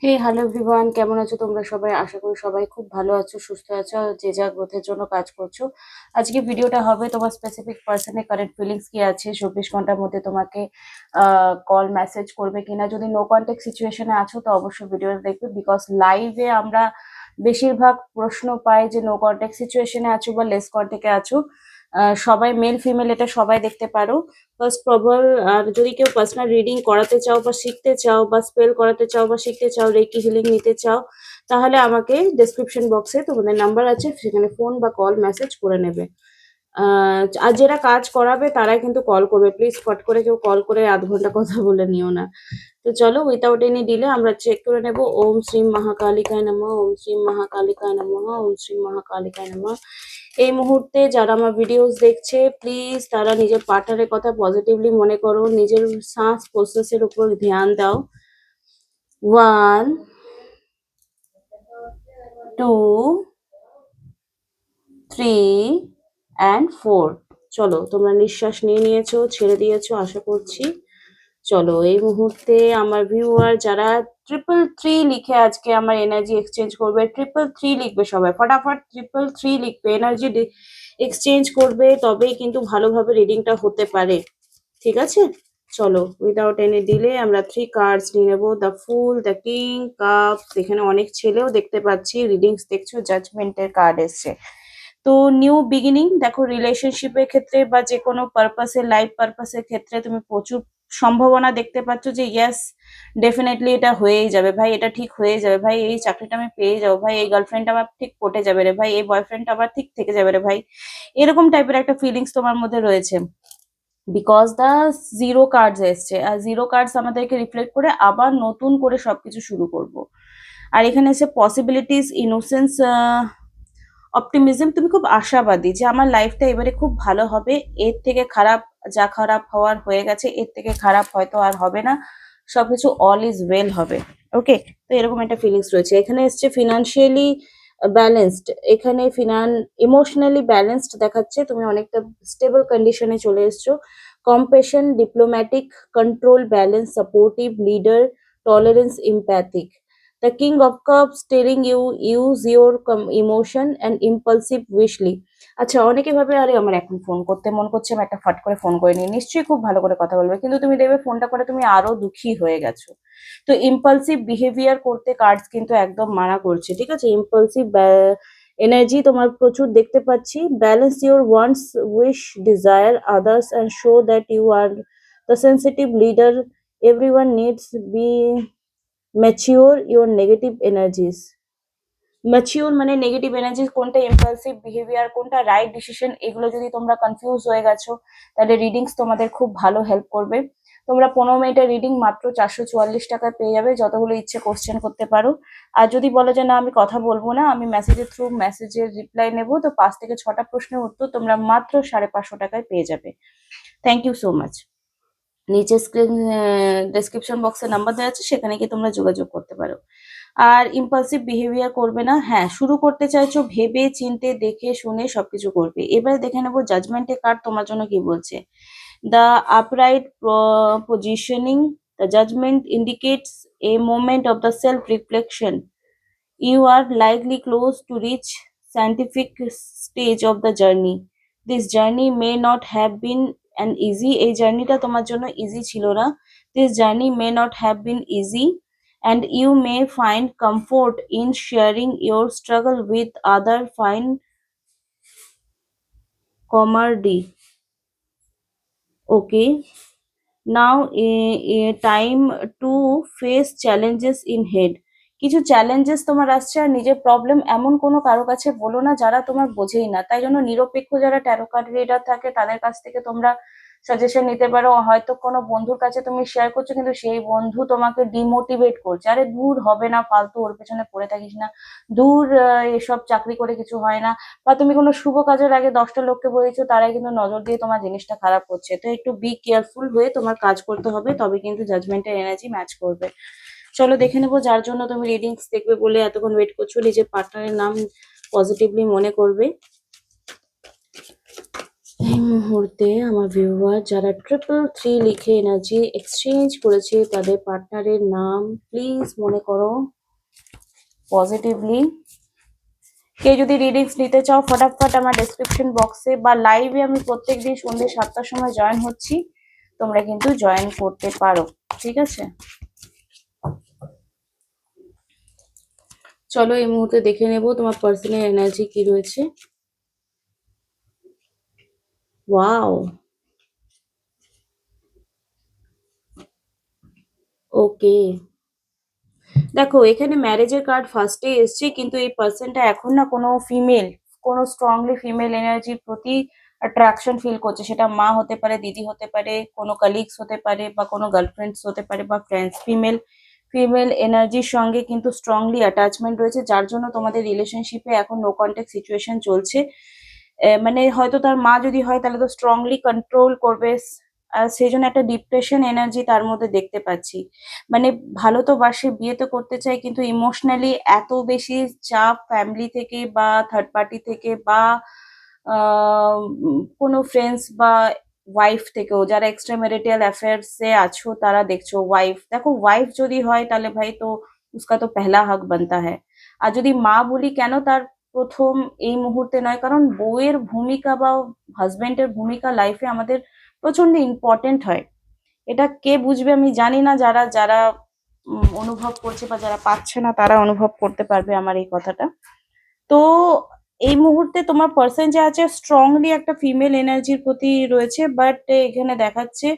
হে hello everyone, কেমন আছো তোমরা সবাই? আশা করি সবাই খুব ভালো আছো, সুস্থ আছো, আর যে যা গ্রোথের জন্য কাজ করছো। আজকে ভিডিওটা হবে তোমার স্পেসিফিক পার্সনের কারেন্ট ফিলিংস কি আছে, 24 ঘন্টার মধ্যে তোমাকে কল মেসেজ করবে কিনা। যদি নো কন্ট্যাক্ট সিচুয়েশনে আছো তো অবশ্যই ভিডিওটা দেখবে, বিকজ লাইভে আমরা বেশিরভাগ প্রশ্ন পাই যে নো কন্ট্যাক্ট সিচুয়েশনে আছো বা লেস কন্ট্যাক্টে আছো। সবাই মেল ফিমেল এটা সবাই দেখতে পারো। ফার্স্ট প্রবল, আর যদি কেউ পার্সোনাল রিডিং করাতে চাও বা শিখতে চাও বা স্পেল করাতে চাও বা শিখতে চাও, রেকি হিলিং নিতে চাও, তাহলে আমাকে ডেসক্রিপশন বক্সে তোমাদের নাম্বার আছে, সেখানে ফোন বা কল মেসেজ করে নেবে। আর যারা কাজ করাবে তারাই কিন্তু কল করবে, প্লিজ ফট করে কেউ কল করে আধ ঘন্টা কথা বলে নিও না। তো চলো উইথাউট এনি ডিলে আমরা চেক করে নেব। ওম শ্রী মহাকালিকায় নমঃ, ওম শ্রী মহাকালিকায় নমঃ, ওম শ্রী মহাকালিকায় নমঃ। এই মুহূর্তে যারা আমার ভিডিওস দেখছে, প্লিজ তারা নিজের পার্টনারের কথা পজিটিভলি মনে করো, নিজের শ্বাস প্রশ্বাসের উপর ধ্যান দাও। 1, 2, 3 and 4। চলো, তোমরা নিঃশ্বাস নিয়ে নিয়েছো, ছেড়ে দিয়েছো আশা করছি। চলো এই মুহূর্তে আমার ভিউয়ার যারা 333 লিখে আজকে আমার এনার্জি এক্সচেঞ্জ করবে, 333 লিখবে সবাই, ফটাফট 333 লিখবে, এনার্জি এক্সচেঞ্জ করবে, তবেই কিন্তু ভালোভাবে রিডিংটা হতে পারে। ঠিক আছে, চলো উইদাউট এনি ডিলে আমরা 3 কার্ডস নিয়ে নেবো। The full, the king, cup, এখানে অনেক ছেলেও দেখতে পাচ্ছি রিডিংস দেখছো, জাজমেন্টের কার্ড এসছে। তো নিউ বিগিনিং দেখো, রিলেশনশিপের ক্ষেত্রে বা যে কোনো পারপাসে, লাইফ পারপাসের ক্ষেত্রে তুমি প্রচুর সম্ভাবনা দেখতে পাচ্ছ যে ইয়েস ডেফিনেটলি এটা হয়েই যাবে ভাই, এটা ঠিক হয়ে যাবে ভাই, এই চাকরিটা আমি পেয়ে যাবো ভাই, এই গার্লফ্রেন্ড আমার ঠিক পটে যাবে রে ভাই, এই বয়ফ্রেন্ড আবার ঠিক থেকে যাবে রে ভাই, এরকম টাইপের একটা ফিলিংস তোমার মধ্যে রয়েছে। বিকজ দ্য জিরো কার্ডস এসছে, আর জিরো কার্ডস আমাদেরকে রিফ্লেক্ট করে আবার নতুন করে সবকিছু শুরু করব। আর এখানে এসে পসিবিলিটিস, ইনোসেন্স, অপটিমিজম, তুমি খুব আশাবাদী যে আমার লাইফটা এবারে খুব ভালো হবে, এর থেকে খারাপ, যা খারাপ হওয়ার হয়ে গেছে, এর থেকে খারাপ হয়তো আর হবে না, সবকিছু অল ইজ ওয়েল হবে। ওকে, তো এরকম একটা ফিলিংস রয়েছে। এখানে এসছে ফিনান্সিয়ালি ব্যালেন্সড, এখানে ইমোশনালি ব্যালেন্সড দেখাচ্ছে, তুমি অনেকটা স্টেবল কন্ডিশনে চলে এসছো। Compassion, diplomatic, control, balance, supportive, leader, tolerance, empathic. The King of Cups telling you use your emotion and impulsive wishly। আচ্ছা, অনেকে ভাবে আরে আমার এখন ফোন করতে মন করছে, আমি একটা ফট করে ফোন করে নিই, নিশ্চয়ই খুব ভালো করে কথা বলবে, কিন্তু তুমি দেখবে ফোনটা করে তুমি আরো দুঃখী হয়ে গেছো। তো ইম্পালসিভ বিহেভিয়ার করতে কার্ডস কিন্তু একদম মানা করছে, ঠিক আছে? ইম্পালসিভ এনার্জি তোমার প্রচুর দেখতে পাচ্ছি। Balance your wants, wish, desire others and show that you are the sensitive leader everyone needs. Be mature your negative energies. Mature মানে নেগেটিভ এনার্জি কোনটা, ইম্পালসিভ বিহেভিয়ার কোনটা, রাইট ডিসিশন, এগুলো যদি তোমরা কনফিউজ হয়ে গেছো তাহলে রিডিংস তোমাদের খুব ভালো হেল্প করবে। তোমরা 15 মিনিটের রিডিং মাত্র 444 টাকায় পেয়ে যাবে, যতগুলো ইচ্ছে কোশ্চেন করতে পারো। আর যদি বলো যে না আমি কথা বলবো না, আমি মেসেজের থ্রু মেসেজের রিপ্লাই নেবো, তো 5 থেকে 6টা প্রশ্নের উত্তর তোমরা মাত্র 550 টাকায় পেয়ে যাবে। Thank you so much. নিচে স্ক্রিন ডেসক্রিপশন বক্সে নাম্বার দেওয়া আছে, সেখানে গিয়ে তোমরা যোগাযোগ করতে পারো। আর ইম্পালসিভ বিহেভিয়ার করবে না, হ্যাঁ শুরু করতে চাইছো ভেবে চিন্তে দেখে শুনে সবকিছু করবে। এবারে দেখে নেবো জাজমেন্টের কার্ড তোমার জন্য কি বলছে। The upright positioning, the judgement indicates a moment of the self reflection. You are likely close to reach scientific stage of the journey. This journey may not have been an easy, এই জার্নিটা তোমার জন্য easy ছিল না। This journey may not have been easy and you may find comfort in sharing your struggle with other. Find camaraderie. Okay, now time to face challenges in head. কিছু challenges তোমার আসছে, আর নিজের প্রবলেম এমন কোনো কারো কাছে বলো না যারা তোমার বোঝেই না, তাই জন্য নিরপেক্ষ যারা ট্যারো কার্ড রিডার থাকে তাদের কাছ থেকে তোমরা সাজেশন নিতে পারো। হয়তো কোনো বন্ধুর কাছে তুমি শেয়ার করছো, কিন্তু সেই বন্ধু তোমাকে ডিমোটিভেট করছে, আরে দূর হবে না, ফালতু ওর পেছনে পড়ে থাকিস না, দূর এসব চাকরি করে কিছু হয় না। বা তুমি কোনো শুভ কাজের আগে 10টা লোককে বলেছো, তারাই কিন্তু নজর দিয়ে তোমার জিনিসটা খারাপ করছে। তো একটু বি কেয়ারফুল হয়ে তোমার কাজ করতে হবে, তবে কিন্তু জাজমেন্টের এনার্জি ম্যাচ করবে। চলো দেখে নেবো যার জন্য তুমি রিডিংস দেখবে বলে এতক্ষণ ওয়েট করছো, নিজের পার্টনারের নাম পজিটিভলি মনে করবে। এই মুহূর্তে আমার ভিউয়ার যারা 333 লিখে এনার্জি এক্সচেঞ্জ করেছে তাদের পার্টনারের নাম প্লিজ মনে করো। পজিটিভলি। কেউ যদি রিডিংস নিতে চাও ফটাফট আমার ডেসক্রিপশন বক্সে বা লাইভে আমি প্রত্যেকদিন সন্ধ্যে 7টার সময় জয়েন হচ্ছি, তোমরা কিন্তু জয়েন করতে পারো। ঠিক আছে, চলো এই মুহূর্তে দেখে নেব তোমার পার্সোনাল এনার্জি কি রয়েছে। ওয়াও, ওকে। দেখো এখানে ম্যারেজের কার্ড ফার্স্টে এসছে, কিন্তু এই পার্সনটা এখন না কোনো স্ট্রংলি ফিমেল এনার্জির প্রতি অ্যাট্রাকশন ফিল করছে। সেটা মা হতে পারে, দিদি হতে পারে, কোনো কালিগস হতে পারে, বা কোনো গার্লফ্রেন্ডস হতে পারে, বা ফ্রেন্ডস। ফিমেল ফিমেল এনার্জির সঙ্গে কিন্তু স্ট্রংলি অ্যাটাচমেন্ট রয়েছে, যার জন্য তোমাদের রিলেশনশিপে এখন নো কন্ট্যাক্ট সিচুয়েশন চলছে। মানে হয়তো তার মা যদি হয় তাহলে তো স্ট্রংলি কন্ট্রোল করবে, সেই জন্য একটা ডিপ্রেশন এনার্জি তার মধ্যে দেখতে পাচ্ছি। মানে ভালো তো বাসে, বিয়ে তো করতে চাই, কিন্তু ইমোশনালি এত বেশি চাপ ফ্যামিলি থেকে বা থার্ড পার্টি থেকে বা কোনো ফ্রেন্ডস বা ওয়াইফ থেকেও, যারা এক্সট্রা ম্যারিটাল অ্যাফেয়ার্সে আছো তারা দেখছো। ওয়াইফ, দেখো ওয়াইফ যদি হয় তাহলে ভাই তো উসকা তো পেহলা হক বানতা হ্যায়। আর যদি মা বলি কেন, তার প্রথম এই মুহূর্তে নয়, কারণ বউয়ের ভূমিকা বা হাজবেন্ডের ভূমিকা লাইফে আমাদের প্রচন্ড ইম্পর্টেন্ট হয়। এটা কে বুঝবে আমি জানি না, যারা যারা অনুভব করছে বা যারা পাচ্ছে না তারা অনুভব করতে পারবে আমার এই কথাটা। তো এই মুহূর্তে তোমার পার্সন যে আছে স্ট্রংলি একটা ফিমেল এনার্জির প্রতি রয়েছে, বাট এখানে দেখাচ্ছে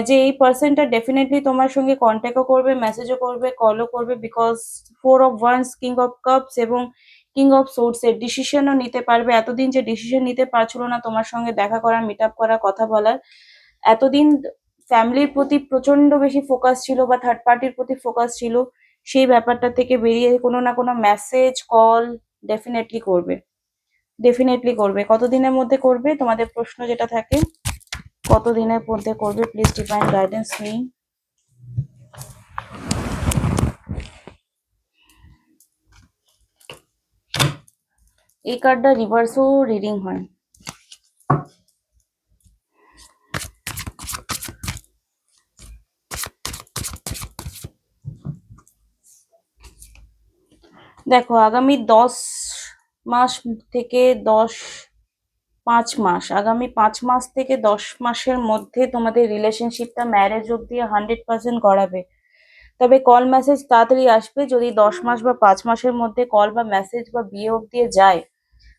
যে এই পার্সনটা ডেফিনেটলি তোমার সঙ্গে কন্ট্যাক্টও করবে, মেসেজও করবে, কলও করবে, because 4 of Wands, king of cups এবং কিং অফ সোর্স এর ডিসিশনও নিতে পারবে। এতদিন যে ডিসিশন নিতে পারছিল না তোমার সঙ্গে দেখা করা, মিট আপ করা, কথা বলার, এতদিন ফ্যামিলির প্রতি প্রচন্ড বেশি ফোকাস ছিল বা থার্ড পার্টির প্রতি ফোকাস ছিল, সেই ব্যাপারটা থেকে বেরিয়ে কোনো না কোনো মেসেজ কল ডেফিনেটলি করবে। ডেফিনেটলি করবে। কতদিনের মধ্যে করবে তোমাদের প্রশ্ন যেটা থাকে, কতদিনের মধ্যে করবে? প্লিজ ডিভাইন গাইডেন্স নিন। এই কার্ডটা রিভার্সও রিডিং হয়। দেখো আগামী 10 মাস থেকে 5 মাস, আগামী 5 মাস থেকে 10 মাসের মধ্যে তোমাদের রিলেশনশিপটা ম্যারেজ অব্দি 100% গড়াবে। তবে কল মেসেজ তাড়াতাড়ি আসবে। যদি 10 মাস বা 5 মাসের মধ্যে কল বা মেসেজ বা বিয়ে অব্দি যায়,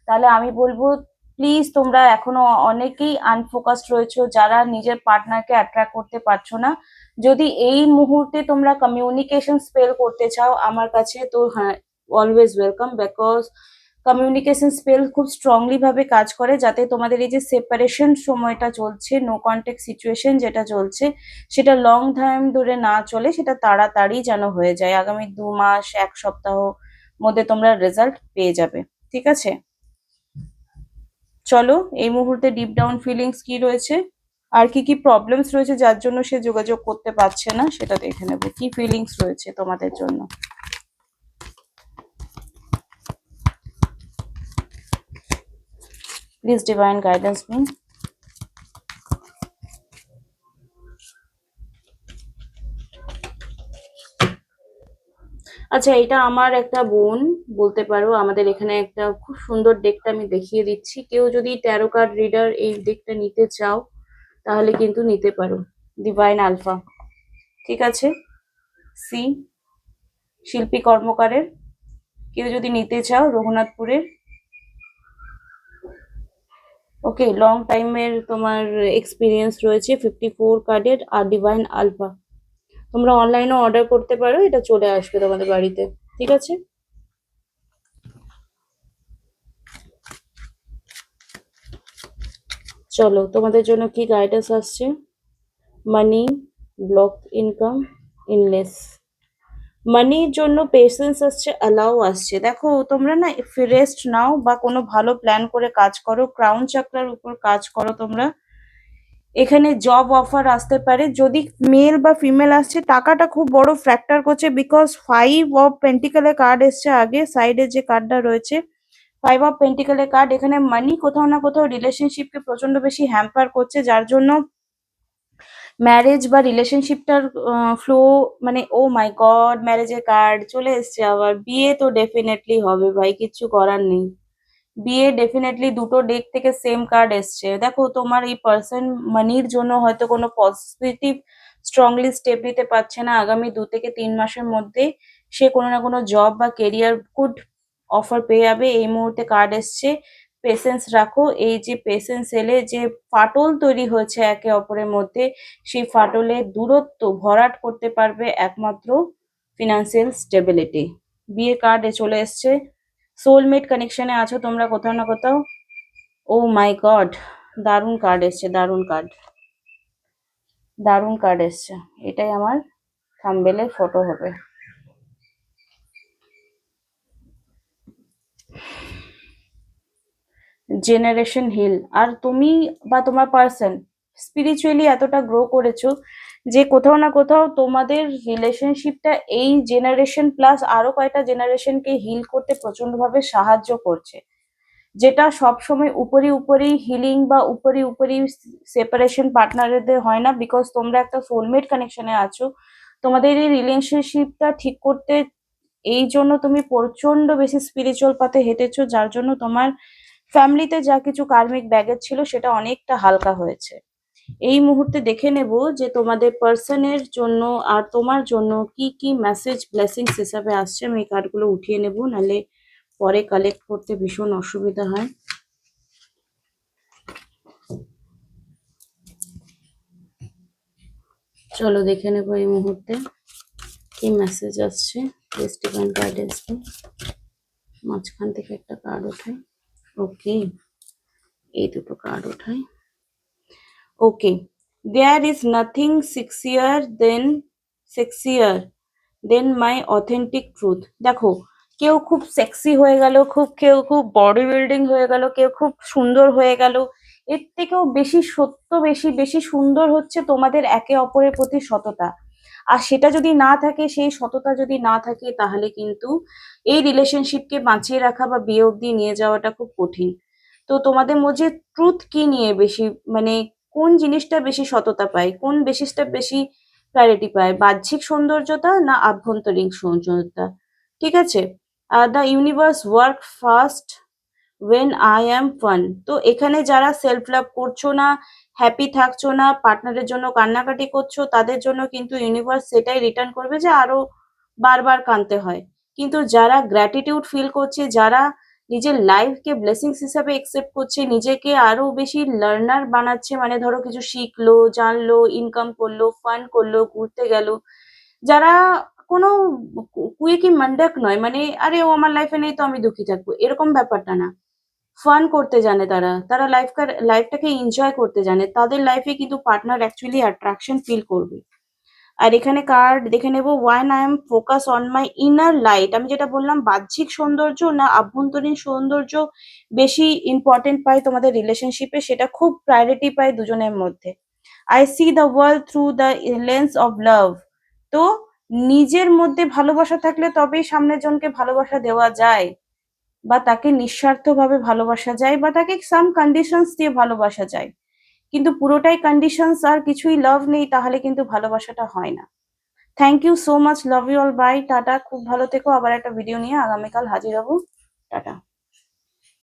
তাহলে আমি বলবো প্লিজ, তোমরা এখনো অনেকেই আনফোকাসড রয়েছো, যারা নিজের পার্টনারকে অ্যাট্রাক্ট করতে পারছো না। যদি এই মুহূর্তে তোমরা কমিউনিকেশন স্পেল করতে চাও আমার কাছে, তো হ্যাঁ, always welcome, because communication spell খুব স্ট্রংলি ভাবে কাজ করে, যাতে তোমাদের এই যে সেপারেশন সময়টা চলছে, নো কন্ট্যাক্ট সিচুয়েশন যেটা চলছে, সেটা লং টাইম ধরে না চলে, সেটা তাড়াতাড়ি যেন হয়ে যায়। আগামী 2 মাস 1 সপ্তাহ মধ্যে তোমরা রেজাল্ট পেয়ে যাবে। ঠিক আছে, চলো এই মুহূর্তে ডিপ ডাউন ফিলিংস কি রয়েছে, আর কি কি প্রবলেমস রয়েছে যার জন্য সে যোগাযোগ করতে পারছে না, সেটা দেখে নেবো। কি ফিলিংস রয়েছে তোমাদের জন্য? প্লিজ ডিভাইন গাইডেন্স মিন। আচ্ছা, এটা আমার একটা বোন বলতে পারো। আমাদের এখানে একটা খুব সুন্দর ডেকটা আমি দেখিয়ে দিচ্ছি, কেউ যদি ট্যারো কার্ড রিডার এই ডেকটা নিতে চাও তাহলে কিন্তু নিতে পারো। ডিভাইন আলফা, ঠিক আছে। সি, শিল্পী কর্মকারের, কেউ যদি নিতে চাও রঘুনাথপুরের। ওকে, লং টাইমের তোমার এক্সপিরিয়েন্স রয়েছে 54 কার্ডের আর ডিভাইন আলফা। তোমরা অনলাইনে অর্ডার করতে পারো, এটা চলে আসবে তোমাদের বাড়িতে। ঠিক আছে, চলো তোমাদের জন্য কি গাইডেন্স আসছে। মানি, ব্লক ইনকাম, ইনলেস। মানির জন্য পেশেন্স আসছে, অ্যালাউ আসছে। দেখো তোমরা না রেস্ট নাও বা কোনো ভালো প্ল্যান করে কাজ করো, ক্রাউন চাকরার উপর কাজ করো তোমরা। এখানে জব অফার আসতে পারে, যদি মেল বা ফিমেল আসছে। টাকাটা খুব বড় ফ্যাক্টর করছে, বিকজ 5 অফ পেন্টিকেলের কার্ড এসছে আগে, সাইডে যে কার্ডটা রয়েছে 5 অফ পেন্টিকেলের কার্ড। এখানে মানি কোথাও না কোথাও রিলেশনশিপকে প্রচন্ড বেশি হ্যাম্পার করছে, যার জন্য ম্যারেজ বা রিলেশনশিপটার ফ্লো, মানে ও মাই গড, ম্যারেজের কার্ড চলে এসছে আবার। বিয়ে তো ডেফিনেটলি হবে ভাই, কিচ্ছু করার নেই। বিয়ে ডেফিনেটলি, দুটো ডেক থেকে সেম কার্ড এসছে। দেখো তোমার এই পার্সন মানির জন্য হয়তো কোনো পজিটিভ স্ট্রংলি স্টেপ নিতে পারছে না আগামী 2 থেকে 3 মাসের মধ্যে। সে কোনো না কোনো জব বা কেরিয়ার গুড অফার পেয়ে যাবে, এই মুহূর্তে কার্ড এসছে। পেশেন্স রাখো, এই যে পেশেন্স এলে যে ফাটল তৈরি হয়েছে একে অপরের মধ্যে, সেই ফাটলের দূরত্ব ভরাট করতে পারবে একমাত্র ফিনান্সিয়াল স্টেবিলিটি। বিয়ে কার্ডে চলে এসছে। সোলমেট কানেকশনে আছো তোমরা কোথাও না কোথাও। ও মাই গড, দারুণ কার্ড এসছে, দারুণ কার্ড, দারুণ কার্ড এসছে। এটাই আমার থাম্বনেলের ফটো হবে। জেনারেশন হিল। আর তুমি বা তোমার পার্সন স্পিরিচুয়ালি এতটা গ্রো করেছো যে কোথাও না কোথাও তোমাদের রিলেশনশিপটা এই জেনারেশন প্লাস আরো কয়টা জেনারেশনকে হিল করতে প্রচন্ডভাবে সাহায্য করছে, যেটা সবসময় উপরি উপরি হিলিং বা উপরি উপরি সেপারেশন পার্টনারদের হয় না, বিকজ তোমরা একটা সোলমেট কানেকশনে আছো। তোমাদের এই রিলেশনশিপটা ঠিক করতে এই জন্য তুমি প্রচন্ড বেশি স্পিরিচুয়াল পাথে হেঁটেছো, যার জন্য তোমার ফ্যামিলিতে যা কিছু কার্মিক ব্যাগেজ ছিল সেটা অনেকটা হালকা হয়েছে। এই মুহূর্তে দেখে নেব যে তোমাদের পার্সনের জন্য আর তোমার জন্য কি কি মেসেজ ব্লেসিংস হিসাবে আসছে। আমি এই কার্ডগুলো উঠিয়ে নেব, নাহলে পরে কালেক্ট করতে ভীষণ অসুবিধা হয়। চলো দেখে নেবো এই মুহূর্তে কি মেসেজ আসছে। ডিভাইন গাইডেন্স, মাঝখান থেকে একটা কার্ড ওঠাই। ওকে, এই দুটো কার্ড ওঠাই। Okay, there is nothing sexier than my authentic truth. দেখো, কেউ খুব সেক্সি হয়ে গেল, কেউ খুব বডি বিল্ডিং হয়ে গেল, কেউ খুব সুন্দর হয়ে গেল, এর থেকেও বেশি সত্য, বেশি বেশি সুন্দর হচ্ছে তোমাদের একে অপরের প্রতি সততা। আর সেটা যদি না থাকে, সেই সততা যদি না থাকে, তাহলে কিন্তু এই রিলেশনশিপকে বাঁচিয়ে রাখা বা বিয়ে অব্দি নিয়ে যাওয়াটা খুব কঠিন। তো তোমাদের মধ্যে ট্রুথ কি নিয়ে বেশি, মানে কোন জিনিসটা বেশি সততা পায়, কোন বেসিসটা বেশি প্রায়োরিটি পায়, বাহ্যিক সৌন্দর্যতা না আভ্যন্তরীণ সৌন্দর্যতা? ঠিক আছে। The universe work fast when I am fun. তো এখানে যারা সেলফ লাভ করছো না, হ্যাপি থাকছো না, পার্টনারের জন্য কান্নাকাটি করছো, তাদের জন্য কিন্তু ইউনিভার্স সেটাই রিটার্ন করবে যে আরো বারবার কাঁদতে হয়। কিন্তু যারা গ্র্যাটিটিউড ফিল করছে, যারা নিজের লাইফকে ব্লেসিংস হিসাবে একসেপ্ট করছে, নিজেকে আরো বেশি লার্নার বানাচ্ছে, মানে ধরো কিছু শিখলো, জানলো, ইনকাম করলো, ফান করলো, ঘুরতে গেল, যারা কোনো কুইকি মান্ডাক নয়, মানে আরে ও আমার লাইফে নেই তো আমি দুঃখী থাকবো, এরকম ব্যাপারটা না। ফান করতে জানে, তারা তারা লাইফটাকে এনজয় করতে জানে, তাদের লাইফে কিন্তু পার্টনার অ্যাকচুয়ালি অ্যাট্রাকশন ফিল করবে। আর এখানে কার্ড দেখে নেব, one I am focus on my inner light. আমি যেটা বললাম, বাহ্যিক সৌন্দর্য না আভ্যন্তরীণ সৌন্দর্য বেশি ইম্পর্টেন্ট পাই তোমাদের রিলেশনশিপে, সেটা খুব প্রায়োরিটি পায় দুজনের মধ্যে। I C the world through the lens of love. তো নিজের মধ্যে ভালোবাসা থাকলে তবেই সামনের জনকে ভালোবাসা দেওয়া যায়, বা তাকে নিঃস্বার্থভাবে ভালোবাসা যায়, বা তাকে সাম কন্ডিশনস দিয়ে ভালোবাসা যায়। কিন্তু পুরোটাই কন্ডিশনস আর কিছুই লাভ নেই, তাহলে কিন্তু ভালোবাসাটা হয় না। Thank you so much, love you all, bye, tata, খুব ভালো থেকো। আবার একটা ভিডিও নিয়ে আগামীকাল হাজির হব। টাটা।